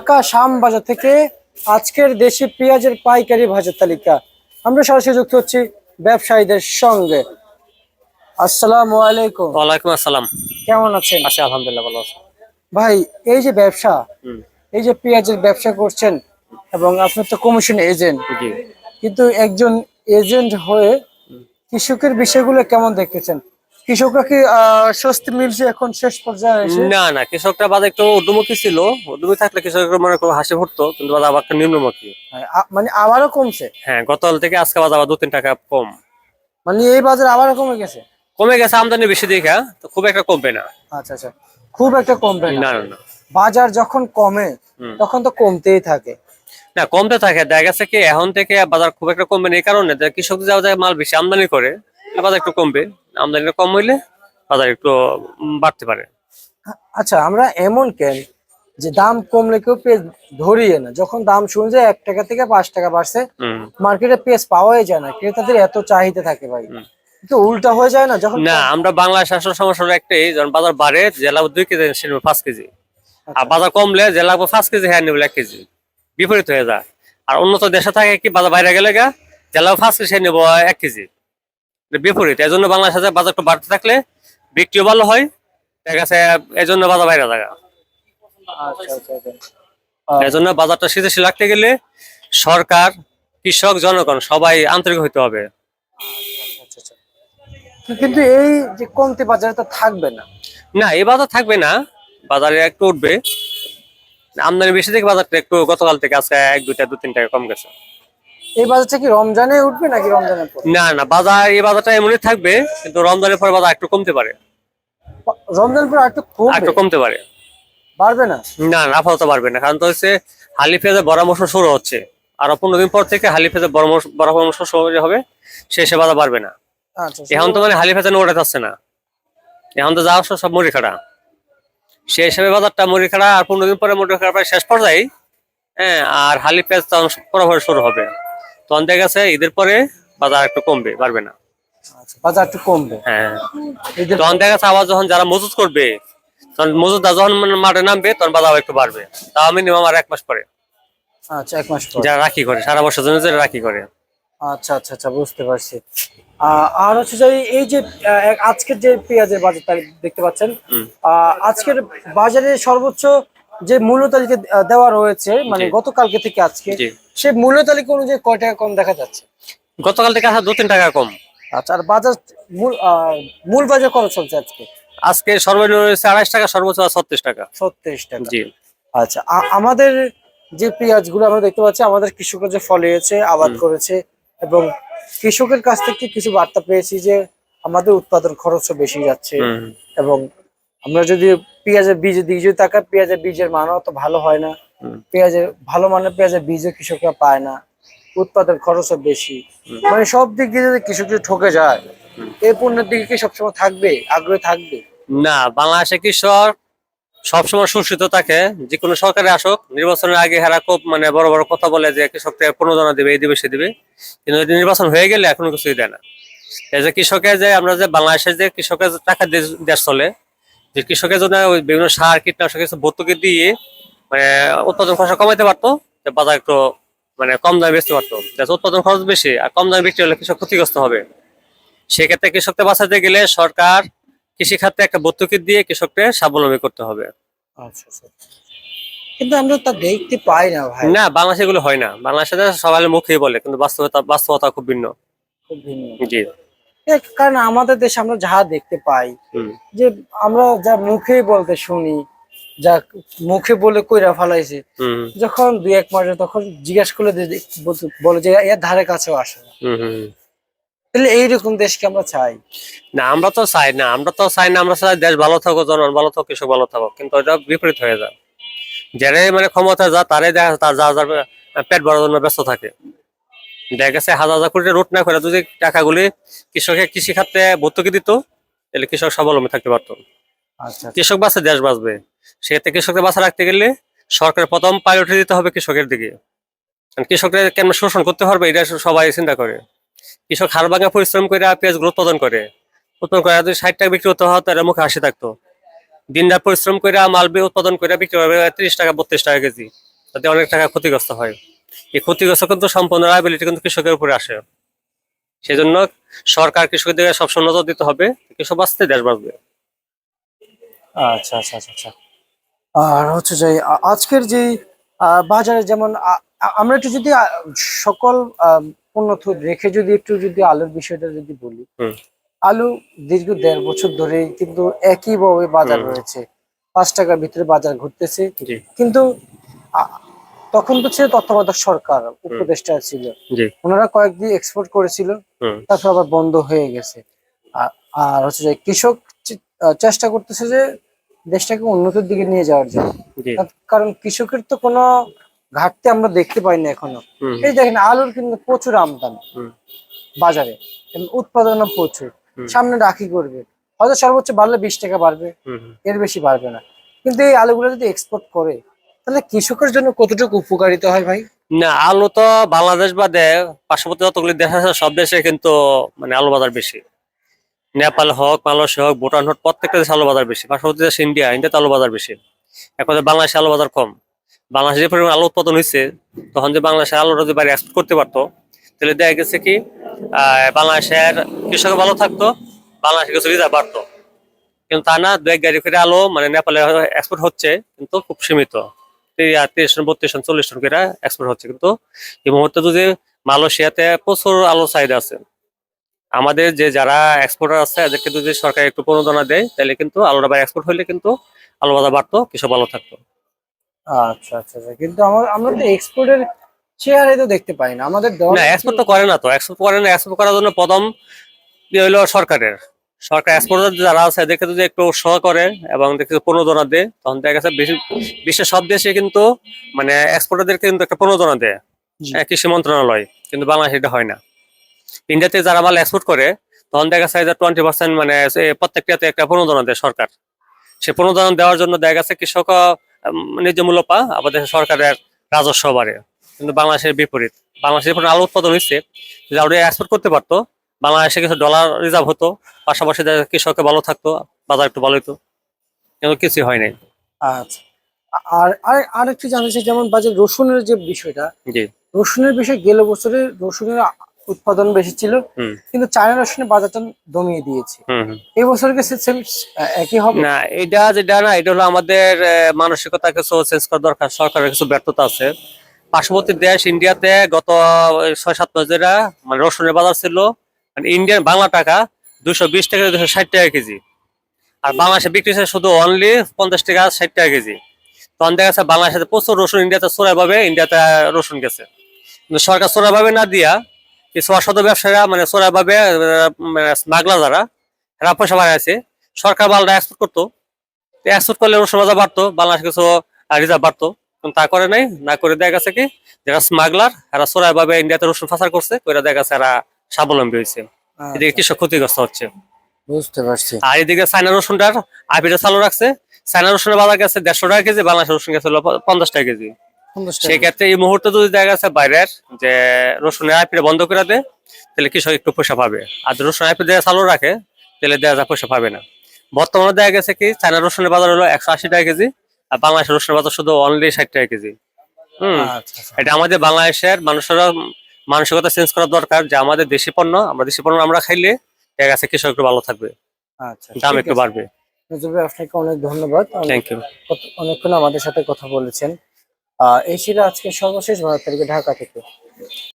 ঢাকা শ্যামবাজার থেকে আজকের দেশি পেঁয়াজের পাইকারি বাজার তালিকা। আমরা সরাসরি যুক্ত হচ্ছি ব্যবসায়ীদের সঙ্গে। আসসালামু আলাইকুম। ওয়ালাইকুম আসসালাম। কেমন আছেন? আছি আলহামদুলিল্লাহ, ভালো আছি। ভাই, এই যে ব্যবসা, হুম। এই যে পেঁয়াজের ব্যবসা করছেন এবং আপনার তো কমিশন এজেন্ট, জি। কিন্তু একজন এজেন্ট হয়ে কৃষকের বিষয়গুলো কেমন দেখতেছেন? কৃষকরা কি স্বস্তি মিলছে এখন শেষ পর্যায়ে এসে? না না, কৃষকরা বাজার একটু ঊর্ধ্বমুখী ছিল। ঊর্ধ্বমুখী থাকলে কৃষকের মনে করো হাসি ভরতো, কিন্তু বাজার আবার একটা নিম্নমুখী। হ্যাঁ, মানে আবারও কমছে? হ্যাঁ, গতকাল থেকে আজকে বাজার আবার 2-3 টাকা কম। মানে এই বাজার আবারও কমে গেছে? কমে গেছে, আমদানি বেশি দেখা তো খুব একটা কমবে না। আচ্ছা আচ্ছা, খুব একটা কমবে না? না না না। বাজার যখন কমে তখন তো কমতেই থাকে। না, কমতে থাকে। দেখা গেছে কি এখন থেকে বাজার খুব একটা কমবে না, এই কারণে যে কৃষক যাওয়া যায় মাল বেশি আমদানি করে, বাজার একটু কমবে। আমদানিটা কম হইলে বাজার একটু বাড়তে পারে। আচ্ছা, আমরা এমন কেন যে দাম কমলে কেউ পেঁয়াজ ধরিয়ে না, যখন দাম শুনে যায় 1 টাকা থেকে 5 টাকা বাড়ছে, মার্কেটে পেঁয়াজ পাওয়াই যায় না, ক্রেতাদের এত চাহিদা থাকে ভাই। তো উল্টা হয়ে যায় না যখন? না, আমরা বাংলাদেশ আসলে সমস্যা হলো একটাই, যখন বাজার বাড়ে জেলা 2 কেজি সে 5 কেজি, আর বাজার কমলে জেলা 5 কেজি হ্যাঁ নেবে 1 কেজি, বিপরীত হয়ে যায়। আর উন্নত দেশে থাকে কি বাজার বাইরে গেলে গা জেলা 5 কেজি সে নেবো 1 কেজি, বিপরীত। এই জন্য বাংলাদেশে বাজার একটু বাড়তে থাকলে বিক্রিও ভালো হয়, দেখা গেছে। এই জন্য বাজার বাইরে থাকা, আচ্ছা আচ্ছা আচ্ছা। এই জন্য বাজারটা স্থিতিশীল রাখতে গেলে সরকার, কৃষক, জনগণ সবাই আন্তরিক হইতে হবে। আচ্ছা আচ্ছা। কিন্তু এই যে কমতে বাজারে তো থাকবে না? না, এই বাজার থাকবে না, বাজারে একটু উঠবে। আমদানি বেশি থেকে বাজারটা একটু গতকাল থেকে আজকে 1-2 টাকা কম গেছে। এই বাজারটা কি রমজানে উঠবে নাকি রমজানের পর? না না, বাজার এই বাজারটা এমনই থাকবে, কিন্তু রমজানের পর বাজার একটু কমতে পারে। রমজানের পর একটু একটু কমবে? কমতে পারে। বাড়বে না? না না, আপাতত পারবে না, কারণ তো হচ্ছে হালি পেঁয়াজের বড় মৌসুম শুরু হচ্ছে। আর 15 দিন পর থেকে হালি পেঁয়াজের বড় মৌসুম শুরু হবে, সে বাজার বাড়বে না। আচ্ছা, এখন তো মানে হালি পেঁয়াজ ওটা যাচ্ছে না, এখন তো যাওয়া সব মুড়ি খাড়া। সেই হিসাবে বাজারটা মুড়ি খাড়া, আর 15 দিন পরে মুড়ি খাড়া প্রায় শেষ পর্যায়ে। হ্যাঁ, আর হালি পেঁয়াজ তখন পুরোপুরি শুরু হবে, তখন দেখা গেছে ঈদের পরে বাজার একটু কমবে, বাড়বে না। আচ্ছা, বাজার একটু কমবে। হ্যাঁ, তখন দেখা গেছে আবার যখন যারা মজুত করবে, তখন মজুদদার যখন মাঠে নামবে, তখন বাজার একটু বাড়বে। তাও মিনিমাম আর 1 মাস পরে। আচ্ছা, 1 মাস পর যারা রাখি করে সারা বছর জন্য, যারা রাখি করে। আচ্ছা আচ্ছা আচ্ছা, বুঝতে পারছি। আর হচ্ছে যে এই যে আজকের যে পেঁয়াজের বাজারটা দেখতে পাচ্ছেন, আজকের বাজারে সর্বোচ্চ যে মূল্য তালিকা দেওয়া রয়েছে, মানে গতকালকে থেকে আজকে, সেই মূল্য তালিকা অনুযায়ী কয় টাকা কম দেখা যাচ্ছে? গতকাল থেকে আসা 2-3 টাকা কম। আচ্ছা, আর বাজার মূল বাজার কত চলছে আজকে? আজকে সর্বনিম্ন রয়েছে 28 টাকা, সর্বোচ্চ 36 টাকা। 36 টাকা। জি। আচ্ছা, আমাদের যে পেঁয়াজ গুলো আমরা দেখতে পাচ্ছি, আমাদের কৃষকরা যে ফলিয়েছে, আবাদ করেছে, এবং কৃষকের কাছ থেকে কিছু বার্তা পেয়েছি যে আমাদের উৎপাদন খরচও বেশি যাচ্ছে, এবং আমরা যদি পেঁয়াজের বীজের দিকে যদি তাকাই, পেঁয়াজের বীজের মানও তো ভালো হয় না, পেঁয়াজের ভালো মানের পেঁয়াজের বীজও কৃষকরা পায় না, উৎপাদন খরচও বেশি। মানে সব দিক দিয়ে যদি কৃষক যদি ঠকে যায়, এই পণ্যের দিকে কি সবসময় থাকবে, আগ্রহী থাকবে? না, বাংলাদেশে কৃষক সবসময় শোষিত থাকে। যে কোনো সরকারে আসুক, নির্বাচনের আগে হেরা খুব মানে বড় বড় কথা বলে যে কৃষককে প্রণোদনা দিবে, এই দিবে সে দিবে, কিন্তু নির্বাচন হয়ে গেলে এখনো কিছুই দেয় না। এই যে কৃষকের যে আমরা যে বাংলাদেশের যে কৃষকের টাকা দেশ চলে, যে কৃষকের জন্য ওই বিভিন্ন সার কীটনাশক কিছু ভর্তুকি দিয়ে মানে উৎপাদন খরচ কমাইতে পারতো, বাজার একটু মানে কম দামে বেচতে পারতো। উৎপাদন খরচ বেশি আর কম দামে বিক্রি হলে কৃষক ক্ষতিগ্রস্ত হবে। সেক্ষেত্রে কৃষককে বাঁচাতে গেলে সরকার কৃষি খাতে একটা ভর্তুকি দিয়ে কৃষককে স্বাবলম্বী করতে হবে। আচ্ছা আচ্ছা, কিন্তু আমরা তা দেখতে পাই না ভাই। না, বাংলাদেশে এগুলো হয় না। বাংলাদেশে সবাই মুখেই বলে, কিন্তু বাস্তবতা খুব ভিন্ন। খুব ভিন্ন। জি। কারণ আমাদের দেশে আমরা যা দেখতে পাই, যে আমরা যা মুখেই বলতে শুনি, যা মুখে বলে কইরা ফেলাইছে, যখন 2-1 মাসে তখন জিজ্ঞাসা করলে বলে যে এর ধারে কাছেও আসে না। তাহলে এইরকম দেশকে আমরা চাই না? আমরা তো চাই না, আমরা চাই দেশ ভালো থাকুক, জনগণ ভালো থাকুক, কৃষক ভালো থাকুক, কিন্তু এটা বিপরীত হয়ে যায়। যারাই মানে ক্ষমতা যা তারাই দেখা তার যা পেট ভরার জন্য ব্যস্ত থাকে। দেখা গেছে হাজার হাজার কোটি রোড না করে যদি টাকাগুলি কৃষকের কৃষি খাতে ভর্তুকি দিত, তাহলে কৃষক স্বাবলম্বী থাকতে পারতো। আচ্ছা, কৃষক বাঁচে দেশ বাঁচবে। সেক্ষেত্রে কৃষকদের বাঁচা রাখতে গেলে সরকারের প্রথম প্রায়োরিটি দিতে হবে কৃষকের দিকে। কৃষকদের কেন শোষণ করতে পারবে এটা সবাই চিন্তা করে। কৃষক হাড় ভাঙা পরিশ্রম করে পেঁয়াজগুলো উৎপাদন করে যদি 60 টাকা বিক্রি হতে হয়, তার মুখে হাসি থাকতো। দিন রাত পরিশ্রম করে মাল উৎপাদন করে বিক্রি হবে 30 টাকা 32 টাকা কেজি। তাতে অনেক টাকা ক্ষতিগ্রস্ত হয়। এই ক্ষতিগ্রস্ত কিন্তু সম্পূর্ণ লায়াবিলিটি কিন্তু কৃষকের উপরে আসে। সেজন্য সরকার কৃষকদের দিকে সবসময় নজর দিতে হবে, কৃষক বাঁচতে দেশ বাঁচবে। আচ্ছা আচ্ছা আচ্ছা আচ্ছা। আর হচ্ছে যে আজকের যে বাজারে যেমন আমরা একটু যদি সকল পণ্য রেখে যদি একটু যদি আলুর বিষয়টা যদি বলি, হুম আলু দীর্ঘ 1.5 বছর ধরে কিন্তু একইভাবে বাজার হুম রয়েছে, 5 টাকার ভিতরে বাজার ঘুরতেছে। জি কিন্তু আ- তখন তো ছিল তত্ত্বাবধায়ক সরকার, হুম উপদেষ্টা ছিল, জি ওনারা কয়েকদিন এক্সপোর্ট করেছিল, হুম তারপর আবার বন্ধ হয়ে গেছে। আর হচ্ছে যে কৃষক চেষ্টা করতেছে যে দেশটাকে উন্নতির দিকে নিয়ে যাওয়ার জন্য। জি কারণ কৃষকের তো কোনো ঘাটতি আমরা দেখতে পাই না এখনো। হুম এই দেখেন আলুর কিন্তু প্রচুর আমদানি হুম বাজারে, এবং উৎপাদনও প্রচুর। হুম সামনে রাখি করবে, হয়তো সর্বোচ্চ বাড়লে 20 টাকা বাড়বে, হুম হুম। এর বেশি বাড়বে না। কিন্তু এই আলুগুলো যদি এক্সপোর্ট করে, তাহলে কৃষকের জন্য কতটুকু উপকারিতা হয় ভাই? না, আলু তো বাংলাদেশ বাদে পার্শ্ববর্তী যতগুলি দেশ আছে সব দেশে কিন্তু মানে আলু বাজার বেশি। নেপাল হোক, মালয়েশিয়া হোক, ভুটান হোক, প্রত্যেকটা দেশে আলু বাজার বেশি। পার্শ্ববর্তী দেশ ইন্ডিয়াতে আলু বাজার বেশি। এখন বাংলাদেশে আলু বাজার কম। বাংলাদেশে যে পরিমাণ আলু উৎপাদন হয়েছে, তখন যে বাংলাদেশের আলুটা যদি বাইরে এক্সপোর্ট করতে পারতো, তাহলে দেখা গেছে কি বাংলাদেশের কৃষক ভালো থাকতো, বাংলাদেশের কিছু রিজার্ভ বাড়তো। কিন্তু তা না, 2 এক গাড়ি করে আলু মানে নেপালে এক্সপোর্ট হচ্ছে, কিন্তু খুব সীমিত। 30 টন 32 টন 40 টন করে এক্সপোর্ট হচ্ছে। কিন্তু এই মুহূর্তে যদি মালয়েশিয়াতে প্রচুর আলুর চাহিদা আছে, আমাদের যে যারা এক্সপোর্টার আছে এদেরকে যদি সরকার একটু প্রণোদনা দেয়, তাহলে কিন্তু আলুটা বাইরে এক্সপোর্ট হলে কিন্তু আলু বাজার বাড়তো, কৃষক ভালো থাকতো। আচ্ছা আচ্ছা আচ্ছা। কিন্তু আমরা তো এক্সপোর্টের চেহারা তো দেখতে পাই না আমাদের না, দেওয়ার কি? এক্সপোর্ট তো করে না, তো এক্সপোর্ট করে না। এক্সপোর্ট করার জন্য প্রথম ইয়ে হইলো সরকারের। সরকার এক্সপোর্টার যারা আছে এদেরকে যদি একটু উৎসাহ করে এবং দেখে প্রণোদনা দেয়, তখন দেখা গেছে বেশি বিশ্বের সব দেশে কিন্তু মানে এক্সপোর্টারদেরকে কিন্তু একটা প্রণোদনা দেয় জি। কৃষি মন্ত্রণালয়। কিন্তু বাংলাদেশে এটা হয় না। ইন্ডিয়াতে যারা মাল এক্সপোর্ট করে, তখন দেখা যায় যে 20% মানে প্রত্যেকটাতে একটা প্রণোদনা দেয় সরকার। সে প্রণোদনা দেওয়ার জন্য দেখা গেছে কৃষক ন্যায্য মূল্য পা, আবার দেশের সরকারের রাজস্ব বাড়ে। কিন্তু বাংলাদেশের বিপরীত। বাংলাদেশের যখন আলু উৎপাদন হচ্ছে, যদি আলু এক্সপোর্ট করতে পারতো, বাংলাদেশে কিছু ডলার রিজার্ভ হতো, পাশাপাশি কৃষকের ভালো থাকতো, বাজার একটু ভালো হতো। কিন্তু কিছু হয় নাই। আচ্ছা। আর আর আরেকটু জানতে চাই, যেমন বাজার রসুনের যে বিষয়টা, জি রসুনের বিষয় গেল বছরে রসুনের উৎপাদন বেশি ছিল, হুম কিন্তু চায়না রসুনের বাজারটা দমিয়ে দিয়েছে। হুম হুম। এই বছর কি সেম একই হবে? না, এটা যেটা না, এটা হলো আমাদের মানসিকতা কিছু চেঞ্জ করা দরকার। সরকারের কিছু ব্যর্থতা আছে। পার্শ্ববর্তী দেশ ইন্ডিয়াতে গত 6-7 মাস ধরে মানে রসুনের বাজার ছিল মানে ইন্ডিয়ান বাংলা টাকা 220 টাকা 260 টাকা কেজি। আর বাংলাদেশে বিক্রি হচ্ছে শুধু অনলি 50 টাকা 60 টাকা কেজি। তখন দেখা যাচ্ছে বাংলাদেশে প্রচুর রসুন ইন্ডিয়াতে চোরাই ভাবে ইন্ডিয়াতে রসুন গেছে। কিন্তু সরকার চোরাই ভাবে না দিয়া কিছু অসাধু ব্যবসায়ীরা মানে চোরাই ভাবে স্মাগলার যারা, এরা পয়সা বাড়াইছে। সরকার মালটা এক্সপোর্ট করতো, এক্সপোর্ট করলে রসুন বাজার বাড়তো, বাংলাদেশ কিছু রিজার্ভ বাড়তো। কিন্তু তা করে নাই, না করে দেখা গেছে কি যারা স্মাগলার এরা চোরাই ভাবে ইন্ডিয়াতে রসুন পাচার করছে, করে দেখা গেছে এরা স্বাবলম্বী হয়েছে। এদিকে আচ্ছা, কৃষক ক্ষতিগ্রস্ত হচ্ছে। বুঝতে পারছি। আর এদিকে চায়না রসুনটার আপিটা চালু রাখছে। চায়না রসুনের বাজার গেছে 150 টাকা কেজি, বাংলাদেশের রসুন গেছে হলো 50 টাকা কেজি। 50 টাকা। সেক্ষেত্রে এই মুহূর্তে যদি দেখা গেছে বাইরের যে রসুনের আইপিটা বন্ধ করে দেয়, তাহলে কৃষক একটু পয়সা পাবে। আর যদি রসুন আইপি দিয়ে চালু রাখে, তাহলে দেখা যায় পয়সা পাবে না। বর্তমানে দেখা গেছে কি চায়না রসুনের বাজার হলো 180 টাকা কেজি, আর বাংলাদেশের রসুনের বাজার শুধু অনলি 60 টাকা কেজি। হুম। আচ্ছা আচ্ছা এটা আমাদের বাংলাদেশের মানুষেরা মানসিকতা চেঞ্জ করা দরকার, যে আমাদের দেশি পণ্য, আমরা দেশি পণ্য আমরা খাইলে দেখা গেছে কৃষক একটু ভালো থাকবে, আচ্ছা, দাম ঠিক একটু আছে। বাড়বে। নজরুল ভাই, আপনাকে অনেক ধন্যবাদ। Thank you. অনেকক্ষণ আমাদের সাথে কথা বলেছেন। এই ছিল আজকে সর্বশেষ 12 তারিখে ঢাকা থেকে।